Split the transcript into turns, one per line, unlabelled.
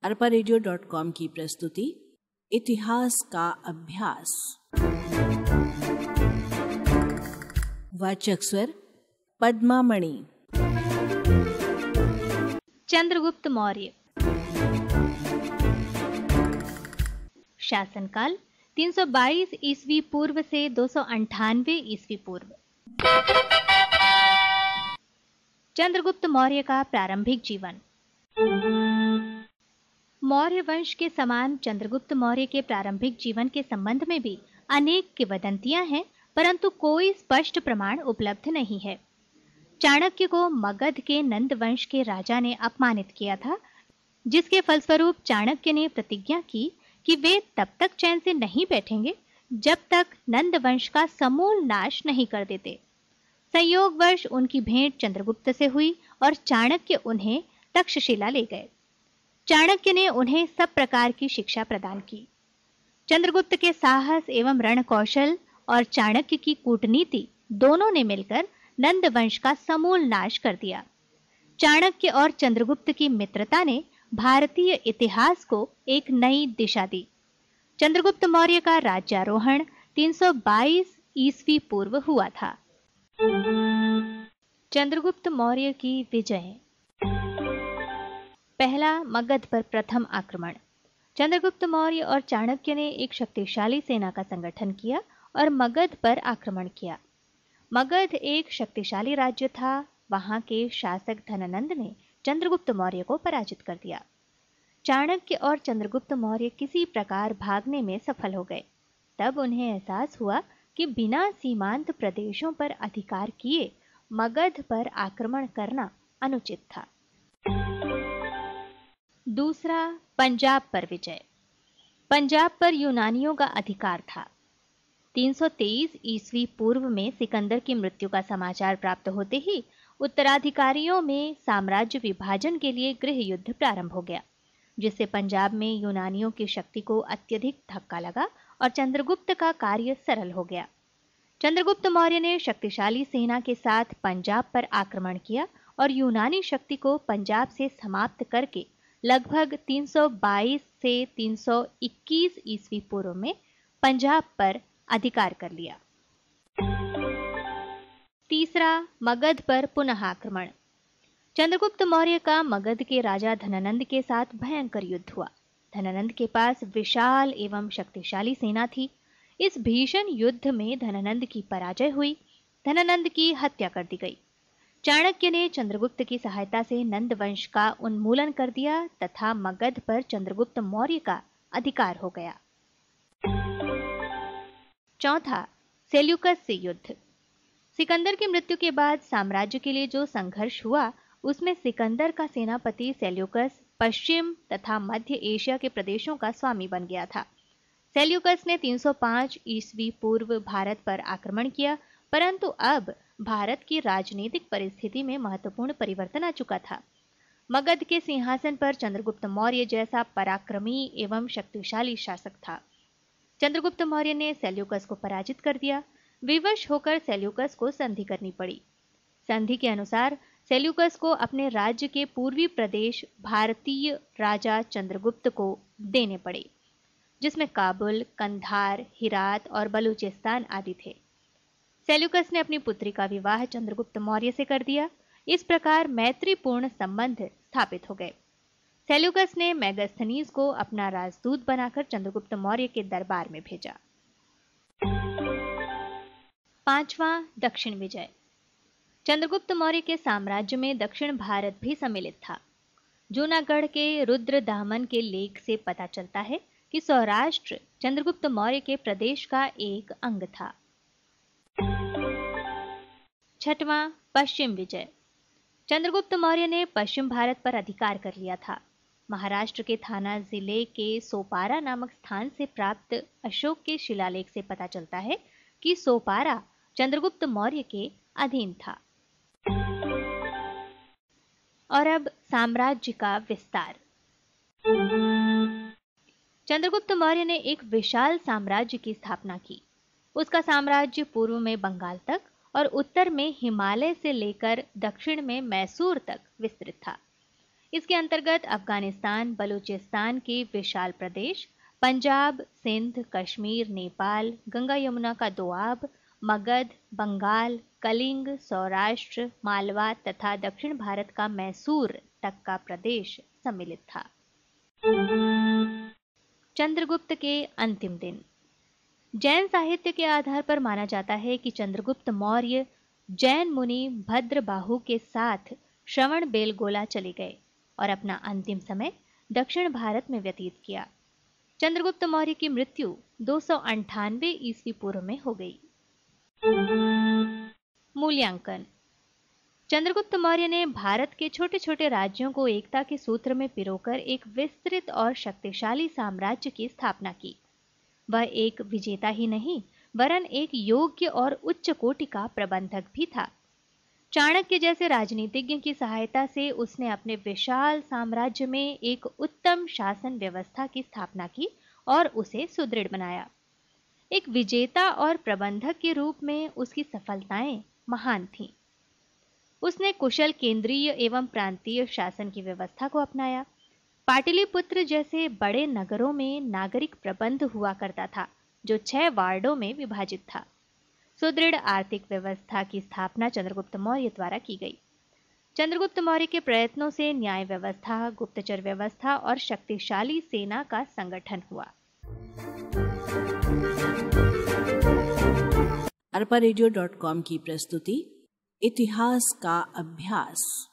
arparadio.com की प्रस्तुति इतिहास का अभ्यास। वाचक स्वर पद्मा मणि।
चंद्रगुप्त मौर्य। शासनकाल 322 ईस्वी पूर्व से 298 ईस्वी पूर्व। चंद्रगुप्त मौर्य का प्रारंभिक जीवन। मौर्य वंश के समान चंद्रगुप्त मौर्य के प्रारंभिक जीवन के संबंध में भी अनेक किंवदंतियां हैं, परंतु कोई स्पष्ट प्रमाण उपलब्ध नहीं है। चाणक्य को मगध के नंद वंश के राजा ने अपमानित किया था, जिसके फलस्वरूप चाणक्य ने प्रतिज्ञा की कि वे तब तक चैन से नहीं बैठेंगे जब तक नंद वंश का समूल नाश नहीं कर देते। संयोगवश उनकी भेंट चंद्रगुप्त से हुई और चाणक्य उन्हें तक्षशिला ले गए। चाणक्य ने उन्हें सब प्रकार की शिक्षा प्रदान की। चंद्रगुप्त के साहस एवं रण कौशल और चाणक्य की कूटनीति दोनों ने मिलकर नंद वंश का समूल नाश कर दिया। चाणक्य और चंद्रगुप्त की मित्रता ने भारतीय इतिहास को एक नई दिशा दी। चंद्रगुप्त मौर्य का राज्यारोहण 322 ईस्वी पूर्व हुआ था। चंद्रगुप्त मौर्य की विजय। पहला, मगध पर प्रथम आक्रमण। चंद्रगुप्त मौर्य और चाणक्य ने एक शक्तिशाली सेना का संगठन किया और मगध पर आक्रमण किया। मगध एक शक्तिशाली राज्य था। वहां के शासक धननंद ने चंद्रगुप्त मौर्य को पराजित कर दिया। चाणक्य और चंद्रगुप्त मौर्य किसी प्रकार भागने में सफल हो गए। तब उन्हें एहसास हुआ कि बिना सीमांत प्रदेशों पर अधिकार किए मगध पर आक्रमण करना अनुचित था। दूसरा, पंजाब पर विजय। पंजाब पर यूनानियों का अधिकार था। 323 ईस्वी पूर्व में सिकंदर की मृत्यु का समाचार प्राप्त होते ही उत्तराधिकारियों में साम्राज्य विभाजन के लिए गृह युद्ध प्रारंभ हो गया, जिससे पंजाब में यूनानियों की शक्ति को अत्यधिक धक्का लगा और चंद्रगुप्त का कार्य सरल हो गया। चंद्रगुप्त मौर्य ने शक्तिशाली सेना के साथ पंजाब पर आक्रमण किया और यूनानी शक्ति को पंजाब से समाप्त करके लगभग 322 से 321 ईस्वी पूर्व में पंजाब पर अधिकार कर लिया। तीसरा, मगध पर पुनः आक्रमण। चंद्रगुप्त मौर्य का मगध के राजा धननंद के साथ भयंकर युद्ध हुआ। धननंद के पास विशाल एवं शक्तिशाली सेना थी। इस भीषण युद्ध में धननंद की पराजय हुई। धननंद की हत्या कर दी गई। चाणक्य ने चंद्रगुप्त की सहायता से नंद वंश का उन्मूलन कर दिया तथा मगध पर चंद्रगुप्त मौर्य का अधिकार हो गया। चौथा, सेल्यूकस से युद्ध। सिकंदर की मृत्यु के बाद साम्राज्य के लिए जो संघर्ष हुआ, उसमें सिकंदर का सेनापति सेल्यूकस पश्चिम तथा मध्य एशिया के प्रदेशों का स्वामी बन गया था। सेल्यूकस ने 305 ईस्वी पूर्व भारत पर आक्रमण किया, परंतु अब भारत की राजनीतिक परिस्थिति में महत्वपूर्ण परिवर्तन आ चुका था। मगध के सिंहासन पर चंद्रगुप्त मौर्य जैसा पराक्रमी एवं शक्तिशाली शासक था। चंद्रगुप्त मौर्य ने सेल्यूकस को पराजित कर दिया। विवश होकर सेल्यूकस को संधि करनी पड़ी। संधि के अनुसार सेल्यूकस को अपने राज्य के पूर्वी प्रदेश भारतीय राजा चंद्रगुप्त को देने पड़े, जिसमें काबुल, कंधार, हिरात और बलूचिस्तान आदि थे। सेल्यूकस ने अपनी पुत्री का विवाह चंद्रगुप्त मौर्य से कर दिया। इस प्रकार मैत्रीपूर्ण संबंध स्थापित हो गए। सेल्यूकस ने मेगास्थनीज को अपना राजदूत बनाकर चंद्रगुप्त मौर्य के दरबार में भेजा। पांचवां, दक्षिण विजय। चंद्रगुप्त मौर्य के साम्राज्य में दक्षिण भारत भी सम्मिलित था। जूनागढ़ के रुद्रदामन के लेख से पता चलता है कि सौराष्ट्र चंद्रगुप्त मौर्य के प्रदेश का एक अंग था। छठवां, पश्चिम विजय। चंद्रगुप्त मौर्य ने पश्चिम भारत पर अधिकार कर लिया था। महाराष्ट्र के थाना जिले के सोपारा नामक स्थान से प्राप्त अशोक के शिलालेख से पता चलता है कि सोपारा चंद्रगुप्त मौर्य के अधीन था। और अब साम्राज्य का विस्तार। चंद्रगुप्त मौर्य ने एक विशाल साम्राज्य की स्थापना की। उसका साम्राज्य पूर्व में बंगाल तक और उत्तर में हिमालय से लेकर दक्षिण में मैसूर तक विस्तृत था। इसके अंतर्गत अफगानिस्तान, बलूचिस्तान के विशाल प्रदेश, पंजाब, सिंध, कश्मीर, नेपाल, गंगा यमुना का दोआब, मगध, बंगाल, कलिंग, सौराष्ट्र, मालवा तथा दक्षिण भारत का मैसूर तक का प्रदेश सम्मिलित था। चंद्रगुप्त के अंतिम दिन। जैन साहित्य के आधार पर माना जाता है कि चंद्रगुप्त मौर्य जैन मुनि भद्रबाहु के साथ श्रवण बेलगोला चले गए और अपना अंतिम समय दक्षिण भारत में व्यतीत किया। चंद्रगुप्त मौर्य की मृत्यु 298 ईस्वी पूर्व में हो गई। मूल्यांकन। चंद्रगुप्त मौर्य ने भारत के छोटे छोटे राज्यों को एकता के सूत्र में पिरोकर एक विस्तृत और शक्तिशाली साम्राज्य की स्थापना की। वह एक विजेता ही नहीं, वरन एक योग्य और उच्च कोटि का प्रबंधक भी था। चाणक्य जैसे राजनीतिज्ञ की सहायता से उसने अपने विशाल साम्राज्य में एक उत्तम शासन व्यवस्था की स्थापना की और उसे सुदृढ़ बनाया। एक विजेता और प्रबंधक के रूप में उसकी सफलताएं महान थीं। उसने कुशल केंद्रीय एवं प्रांतीय शासन की व्यवस्था को अपनाया। पाटलिपुत्र जैसे बड़े नगरों में नागरिक प्रबंध हुआ करता था, जो 6 वार्डों में विभाजित था। सुदृढ़ आर्थिक व्यवस्था की स्थापना चंद्रगुप्त मौर्य द्वारा की गई। चंद्रगुप्त मौर्य के प्रयत्नों से न्याय व्यवस्था, गुप्तचर व्यवस्था और शक्तिशाली सेना का संगठन हुआ।
arparadio.com की प्रस्तुति इतिहास का अभ्यास।